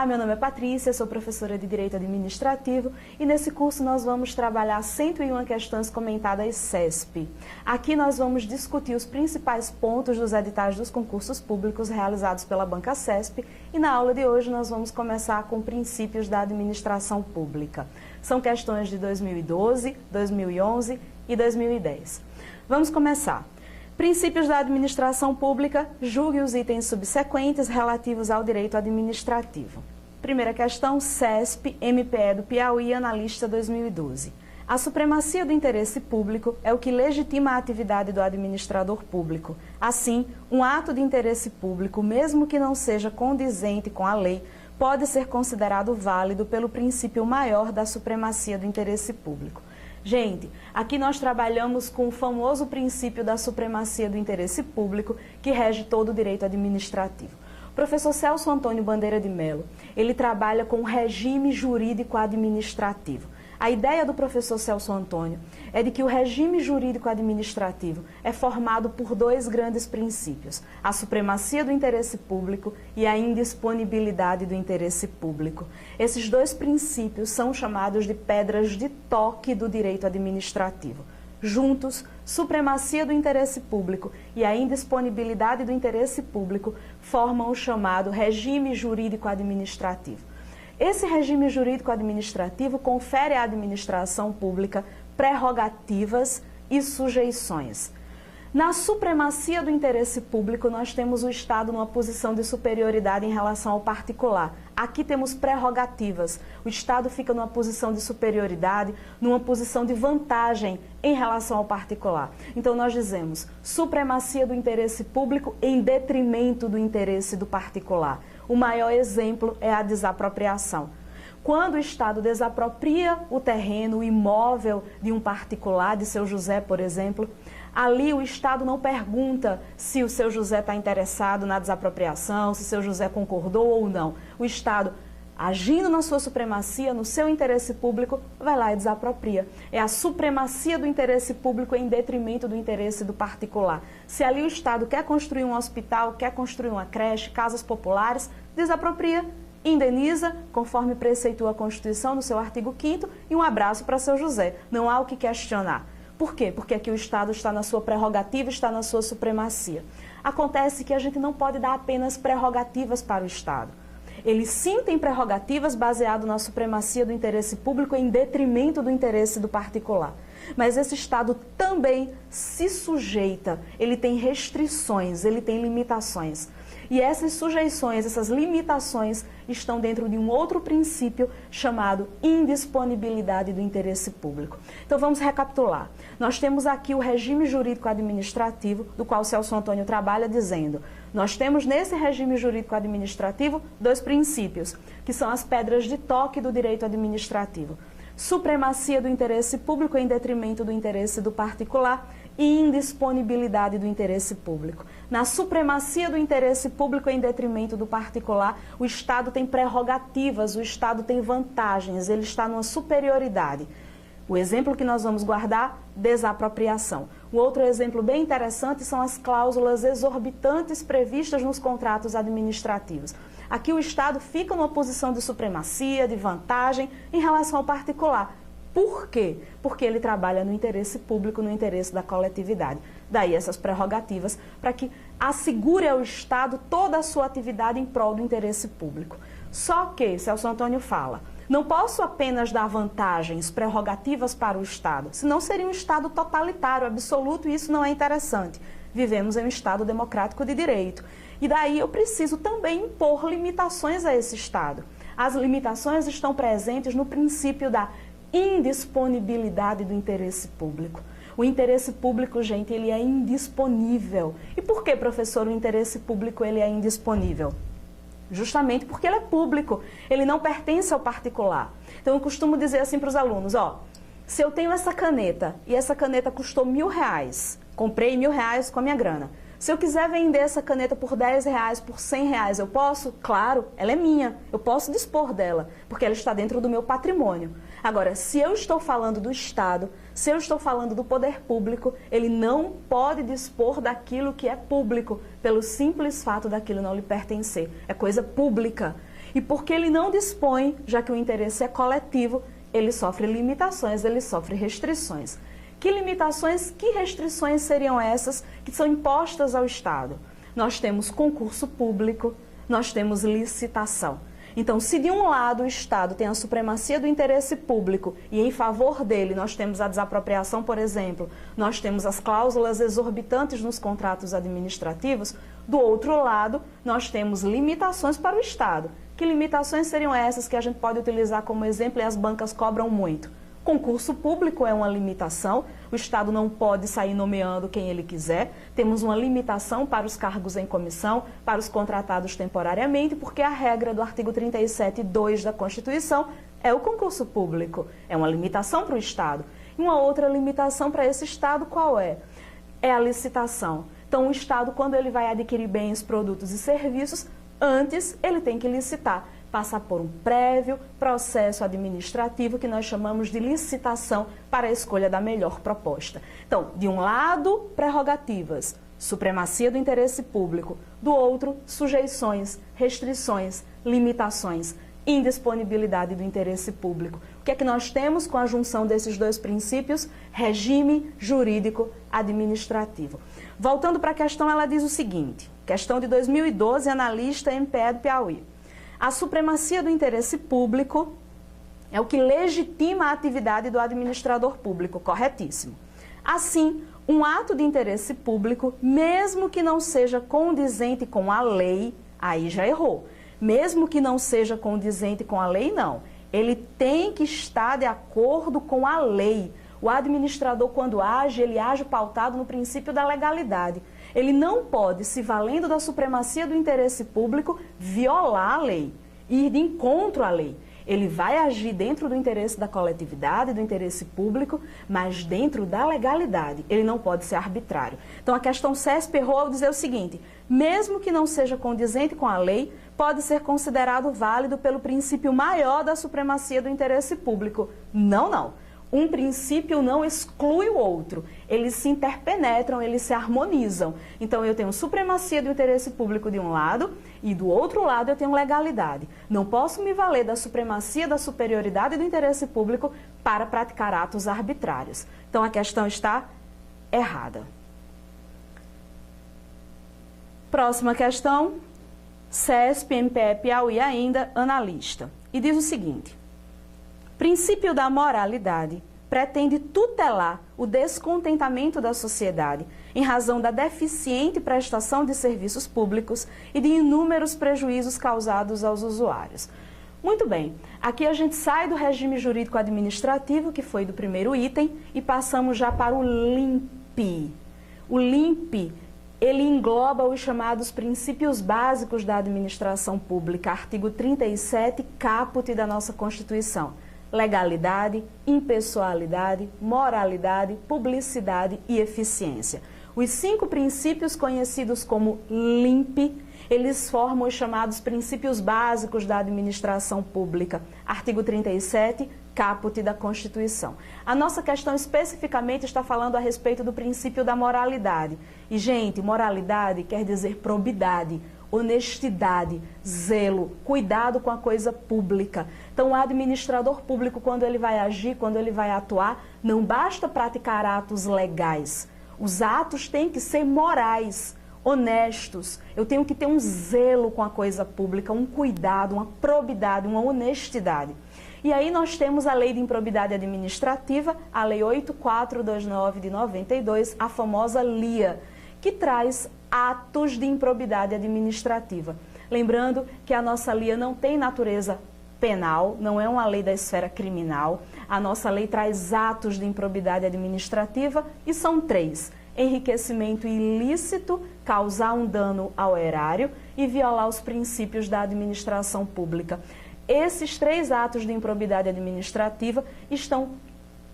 meu nome é Patrícia, sou professora de Direito Administrativo e nesse curso nós vamos trabalhar 101 questões comentadas CESP. Aqui nós vamos discutir os principais pontos dos editais dos concursos públicos realizados pela Banca CESP e na aula de hoje nós vamos começar com princípios da administração pública. São questões de 2012, 2011 e 2010. Vamos começar. Princípios da administração pública, julgue os itens subsequentes relativos ao direito administrativo. Primeira questão, CESP, MPE do Piauí, analista 2012. A supremacia do interesse público é o que legitima a atividade do administrador público. Assim, um ato de interesse público, mesmo que não seja condizente com a lei, pode ser considerado válido pelo princípio maior da supremacia do interesse público. Gente, aqui nós trabalhamos com o famoso princípio da supremacia do interesse público que rege todo o direito administrativo. O professor Celso Antônio Bandeira de Mello, ele trabalha com o regime jurídico administrativo. A ideia do professor Celso Antônio é de que o regime jurídico administrativo é formado por dois grandes princípios, a supremacia do interesse público e a indisponibilidade do interesse público. Esses dois princípios são chamados de pedras de toque do direito administrativo. Juntos, supremacia do interesse público e a indisponibilidade do interesse público formam o chamado regime jurídico administrativo. Esse regime jurídico-administrativo confere à administração pública prerrogativas e sujeições. Na supremacia do interesse público, nós temos o Estado numa posição de superioridade em relação ao particular. Aqui temos prerrogativas. O Estado fica numa posição de superioridade, numa posição de vantagem em relação ao particular. Então, nós dizemos supremacia do interesse público em detrimento do interesse do particular. O maior exemplo é a desapropriação. Quando o Estado desapropria o terreno, o imóvel de um particular, de seu José, por exemplo, ali o Estado não pergunta se o seu José está interessado na desapropriação, se o seu José concordou ou não. O Estado, agindo na sua supremacia, no seu interesse público, vai lá e desapropria. É a supremacia do interesse público em detrimento do interesse do particular. Se ali o Estado quer construir um hospital, quer construir uma creche, casas populares, desapropria, indeniza, conforme preceitua a Constituição no seu artigo 5º, e um abraço para seu José. Não há o que questionar. Por quê? Porque aqui o Estado está na sua prerrogativa, está na sua supremacia. Acontece que a gente não pode dar apenas prerrogativas para o Estado. Ele sim tem prerrogativas baseado na supremacia do interesse público em detrimento do interesse do particular. Mas esse Estado também se sujeita, ele tem restrições, ele tem limitações. E essas sujeições, essas limitações estão dentro de um outro princípio chamado indisponibilidade do interesse público. Então vamos recapitular. Nós temos aqui o regime jurídico administrativo, do qual o Celso Antônio trabalha dizendo, nós temos nesse regime jurídico administrativo dois princípios, que são as pedras de toque do direito administrativo. Supremacia do interesse público em detrimento do interesse do particular e indisponibilidade do interesse público. Na supremacia do interesse público em detrimento do particular, o Estado tem prerrogativas, o Estado tem vantagens, ele está numa superioridade. O exemplo que nós vamos guardar, desapropriação. O outro exemplo bem interessante são as cláusulas exorbitantes previstas nos contratos administrativos. Aqui o Estado fica numa posição de supremacia, de vantagem em relação ao particular. Por quê? Porque ele trabalha no interesse público, no interesse da coletividade. Daí essas prerrogativas para que assegure ao Estado toda a sua atividade em prol do interesse público. Só que, Celso Antônio fala, não posso apenas dar vantagens, prerrogativas para o Estado, senão seria um Estado totalitário, absoluto, e isso não é interessante. Vivemos em um Estado democrático de direito. E daí eu preciso também impor limitações a esse Estado. As limitações estão presentes no princípio da indisponibilidade do interesse público. O interesse público, gente, ele é indisponível. E por que, professor, o interesse público ele é indisponível? Justamente porque ele é público, ele não pertence ao particular. Então eu costumo dizer assim para os alunos, ó, se eu tenho essa caneta e essa caneta custou R$1.000, comprei R$1.000 com a minha grana. Se eu quiser vender essa caneta por R$10, por R$100, eu posso? Claro, ela é minha, eu posso dispor dela, porque ela está dentro do meu patrimônio. Agora, se eu estou falando do Estado, se eu estou falando do poder público, ele não pode dispor daquilo que é público, pelo simples fato daquilo não lhe pertencer. É coisa pública. E porque ele não dispõe, já que o interesse é coletivo, ele sofre limitações, ele sofre restrições. Que limitações, que restrições seriam essas que são impostas ao Estado? Nós temos concurso público, nós temos licitação. Então, se de um lado o Estado tem a supremacia do interesse público e em favor dele nós temos a desapropriação, por exemplo, nós temos as cláusulas exorbitantes nos contratos administrativos, do outro lado nós temos limitações para o Estado. Que limitações seriam essas que a gente pode utilizar como exemplo e as bancas cobram muito? Concurso público é uma limitação, o Estado não pode sair nomeando quem ele quiser, temos uma limitação para os cargos em comissão, para os contratados temporariamente, porque a regra do artigo 37(2) da Constituição é o concurso público, é uma limitação para o Estado. E uma outra limitação para esse Estado qual é? É a licitação. Então o Estado, quando ele vai adquirir bens, produtos e serviços, antes ele tem que licitar. Passar por um prévio processo administrativo que nós chamamos de licitação para a escolha da melhor proposta. Então, de um lado, prerrogativas, supremacia do interesse público, do outro, sujeições, restrições, limitações, indisponibilidade do interesse público. O que é que nós temos com a junção desses dois princípios? Regime jurídico administrativo. Voltando para a questão, ela diz o seguinte, questão de 2012, analista MPE do Piauí. A supremacia do interesse público é o que legitima a atividade do administrador público, corretíssimo. Assim, um ato de interesse público, mesmo que não seja condizente com a lei, aí já errou. Mesmo que não seja condizente com a lei, não. Ele tem que estar de acordo com a lei. O administrador, quando age, ele age pautado no princípio da legalidade. Ele não pode, se valendo da supremacia do interesse público, violar a lei, ir de encontro à lei. Ele vai agir dentro do interesse da coletividade, do interesse público, mas dentro da legalidade. Ele não pode ser arbitrário. Então, a questão CESP errou ao dizer o seguinte, mesmo que não seja condizente com a lei, pode ser considerado válido pelo princípio maior da supremacia do interesse público. Não, não. Um princípio não exclui o outro, eles se interpenetram, eles se harmonizam. Então eu tenho supremacia do interesse público de um lado e do outro lado eu tenho legalidade. Não posso me valer da supremacia, da superioridade do interesse público para praticar atos arbitrários. Então a questão está errada. Próxima questão, CESP, MPE, Piauí ainda, analista. E diz o seguinte. Princípio da moralidade pretende tutelar o descontentamento da sociedade em razão da deficiente prestação de serviços públicos e de inúmeros prejuízos causados aos usuários. Muito bem, aqui a gente sai do regime jurídico administrativo, que foi do primeiro item, e passamos já para o LIMP. O LIMP, ele engloba os chamados princípios básicos da administração pública, artigo 37, caput da nossa Constituição. Legalidade, impessoalidade, moralidade, publicidade e eficiência. Os 5 princípios conhecidos como LIMP, eles formam os chamados princípios básicos da administração pública. Artigo 37, caput da Constituição. A nossa questão especificamente está falando a respeito do princípio da moralidade. E, gente, moralidade quer dizer probidade, honestidade, zelo, cuidado com a coisa pública. Então, o administrador público, quando ele vai agir, quando ele vai atuar, não basta praticar atos legais. Os atos têm que ser morais, honestos. Eu tenho que ter um zelo com a coisa pública, um cuidado, uma probidade, uma honestidade. E aí nós temos a Lei de Improbidade Administrativa, a Lei 8429 de 92, a famosa LIA, que traz atos de improbidade administrativa. Lembrando que a nossa LIA não tem natureza penal, não é uma lei da esfera criminal. A nossa lei traz atos de improbidade administrativa e são 3. Enriquecimento ilícito, causar um dano ao erário e violar os princípios da administração pública. Esses 3 atos de improbidade administrativa estão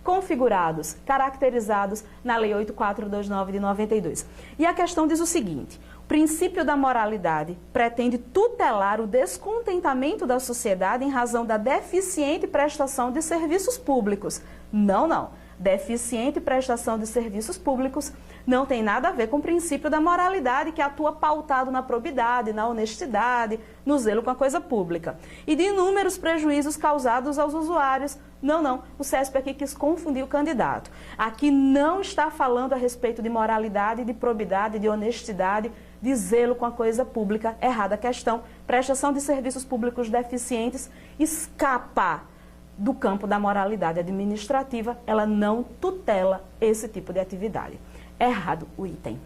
configurados, caracterizados na Lei 8429 de 92. E a questão diz o seguinte, o princípio da moralidade pretende tutelar o descontentamento da sociedade em razão da deficiente prestação de serviços públicos. Não, não. deficiente prestação de serviços públicos não tem nada a ver com o princípio da moralidade, que atua pautado na probidade, na honestidade, no zelo com a coisa pública. E de inúmeros prejuízos causados aos usuários. Não. O CESP aqui quis confundir o candidato. Aqui não está falando a respeito de moralidade, de probidade, de honestidade, de zelo com a coisa pública. Errada a questão. Prestação de serviços públicos deficientes escapa do campo da moralidade administrativa. Ela não tutela esse tipo de atividade. Errado o item.